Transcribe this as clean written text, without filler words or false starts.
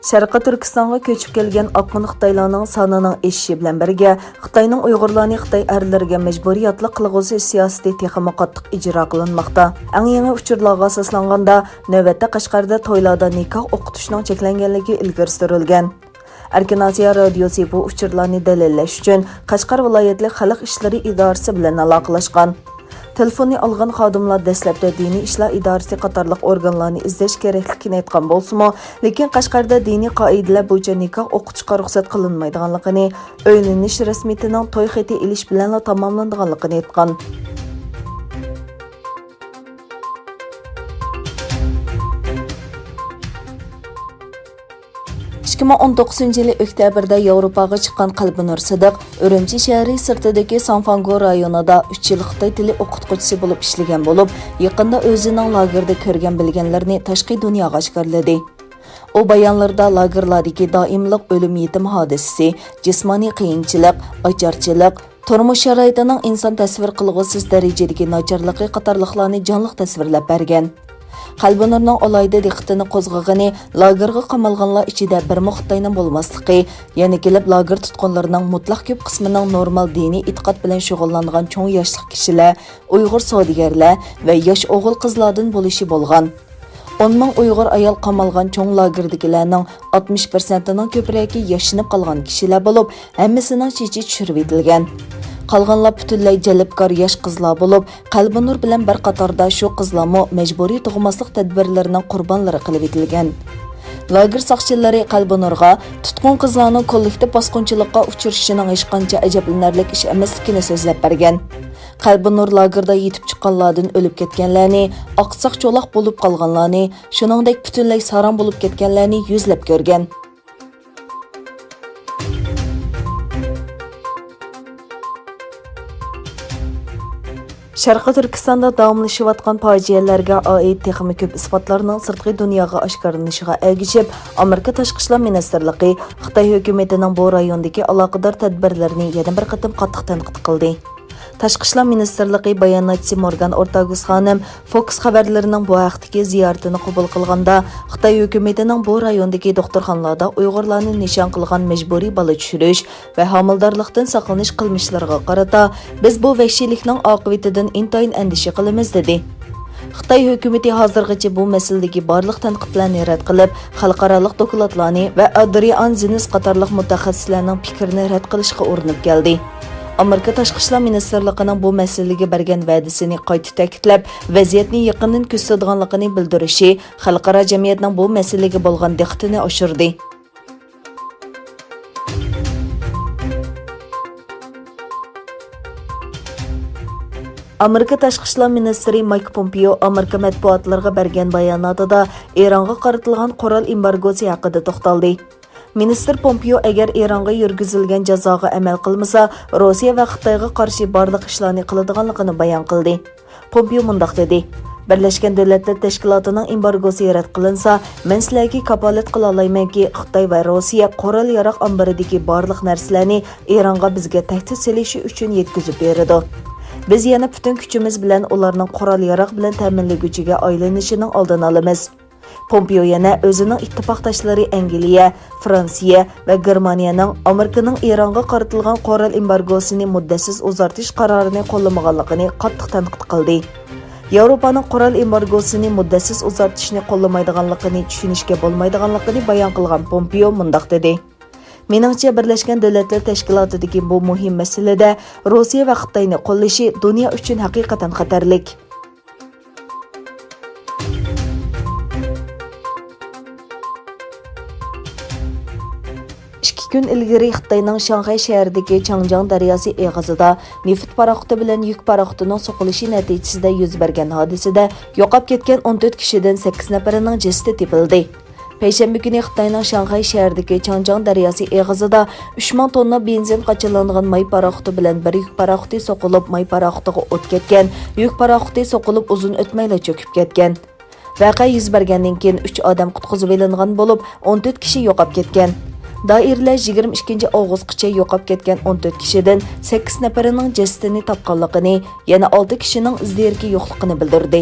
Sharqiy Turkistonga ko'chib kelgan oqmin Xitoylarning sonining eshishi bilan birga, Xitoyning Uyg'urlarni Xitoy erlariga majburiyatli qilg'usi siyosati texmi qattiq ijro qilinmoqda. Eng yangi uchurlarga asoslanganda, navbatda Qashqarda to'ylarda nikoh o'qitishning cheklanganligi ilgari surilgan. Erkin Osiyo radiosi bu uchurlarni dalillash uchun Qashqar viloyatlik xalq ishlari idorasi bilan aloqalashgan. Telefonni olgan xodimlar dastlabda diniy ishlar idorasi qatorliq organlarni izlash kerakligini aytgan bo'lsa-mu, lekin Qashqarda diniy qoidalar bo'yicha nikoh o'qitishga ruxsat qilinmaydiganligini, o'ylanish rasmiyatining to'y xati ilish bilan tamomlanadiganligini aytgan. 2019 yılı oktyabrda Yevropaga chiqqan Qalbinur Sidiq Urumchi shahri sirtidagi Sanfango rayonida 3 yil Xitoy tili o'qituvchisi bo'lib ishlagan bo'lib, yaqinda o'zining lagerda ko'rgan bilganlarini tashqi dunyoga oshkorladi. O bayonlarda lagerlardagi doimliq o'lim yetim hodisasi, jismoniy qiyinchilik, ocharchilik, turmush sharoitining inson tasvir qilg'usiz darajadagi nacharligi qatorliqlarni jonliq tasvirlab bergan. Qalbinurning olayda diqqatini qo'zg'agani lagerga qamalganlar ichida bir Xitoyning bo'lmasligi, yana kelib lager tutqunlarining mutlaq ko'p qismining normal diniy e'tiqod bilan shug'ullangan cho'ng yoshli kishilar, Uyg'ur savdogarlar va yosh o'g'il qizlardan bo'lishi bo'lgan. 10 ming Uyg'ur ayol qamalgan cho'ng lagerdagilarning 60%ning ko'pragi yashinib qolgan kishilar bo'lib, hammasining chechi tushirib etilgan. Qolganlar butunlay jalbkor yosh qizlar bo'lib, Qalbinur bilan bir qatorda shu qizlarmo majburiy tug'maslik tadbirlarining qurbonlari qilib etilgan. Lager soqchilari Qalbinurga tutqun qizlarning kollektiv bosqinchilikqa uchrashining hech qancha ajablanarli ish emasligini so'zlab bergan. Qalbinur lagerda yetib chiqqanlardan o'lib ketganlarni, oqsoq cho'loq bo'lib qolganlarni, shuningdek butunlay saron bo'lib ketganlarni yuzlab ko'rgan. Sharqiy Turkistonda davomlashayotgan fojialarga oid texnik ko'p isbotlarning sirtqi dunyoga oshkorlanishiga ergishib, Amerika Tashqi ishlar ministrligi Xitoy hukumatining bu rayondagi aloqador tadbirlarini yana bir qatim qattiq tanqid qildi. Tashqi ishlar ministrligi bayonotchisi Morgan Ortagus xonim Fox xabarlarining bu haqdagi ziyoratini qabul qilganda, Xitoy hukumatining bu rayondagi doktorxonalarda Uyg'urlarni nishon qilgan majburiy bola tushirish va homildorlikdan saqlanish qilmishlariga qarata biz bu vahshiylikning oqibatidan intayin andisha qilamiz dedi. Xitoy hukumati hozirgacha bu masaladagi barliq tanqidlarni rad qilib, xalqaro dokladlarni va Adrian Zinis qatorliq mutaxassislarning fikrini rad qilishga urinib keldi. Amerika Tashqi ishlar ministrligining bu masalaga bergan va'dasini qayta ta'kidlab, vaziyatni yaqindan kuzatadiganligini bildirishi xalqaro jamiyatning bu masalaga bo'lgan diqqatini oshirdi. Amerika Tashqi ishlar ministri Mike Pompeo Amerika matbuotlariga bergan bayonotida Eronga qaratilgan qurol embargosi haqida to'xtaldi. Ministr Pompeo agar Eronga yurgizilgan jazoga amal qilmasa, Rossiya va Xitoyga qarshi barliq ishlarni qiladiganligini bayon qildi. Pompeo mundaq dedi: Birlashgan Davlatlar Tashkilotining embargosi rad qilinsa, men sizlarga kafolat qila olamanki, Xitoy va Rossiya qurol-yarog' ombiridagi barliq narsalarni Eronga bizga tahdid selishi uchun yetkazib beradi. Biz yana butun kuchimiz bilan ularning qurol-yarog' bilan ta'minlaguvchiga aylanishining oldini olamiz. Pompeo yana o'zining ittifoqdoshlari Angliya, Fransiya va Germaniyaning Amerikaning Eronga qaratilgan qurol embargosini muddatsiz uzartish qarorini qo'llamaganligini qattiq tanqid qildi. Yevropaning qurol embargosini muddatsiz uzartishni qo'llamaydiganligini tushunishga bo'lmaydiganligini bayon qilgan Pompeo mundaq dedi: Meningcha Birlashgan Davlatlar Tashkilotidagi bu muhim masalada Rossiya va Xitoyni qo'llashi dunyo uchun haqiqatan xatarlik. Kun ilgari Xitoyning Shanxay shahridagi Changjiang daryosi eg'izida neft paraxoti bilan yuk paraxotining so'qilishi natijasida yuz bergan hodisada yo'qolib ketgan 14 kishidan 8 nafarining jasadi topildi. Payshanba kuni Xitoyning Shanxay shahridagi Changjiang daryosi eg'izida 3000 tonna benzin qachilangan may paraxoti bilan bir yuk paraxoti so'qilib, may paraxotiga o't ketgan, yuk paraxoti so'qilib uzun o'tmayla cho'kib ketgan. Voqea yuz bergandan keyin 3 odam qutqizib olingan bo'lib, 14 kishi yo'qolib ketgan. Doiralar 22 avgustgacha yo'qolib ketgan 14 kishidan 8 nafarining jasadini topganligini, yana 6 kishining izlariga yo'qligini bildirdi.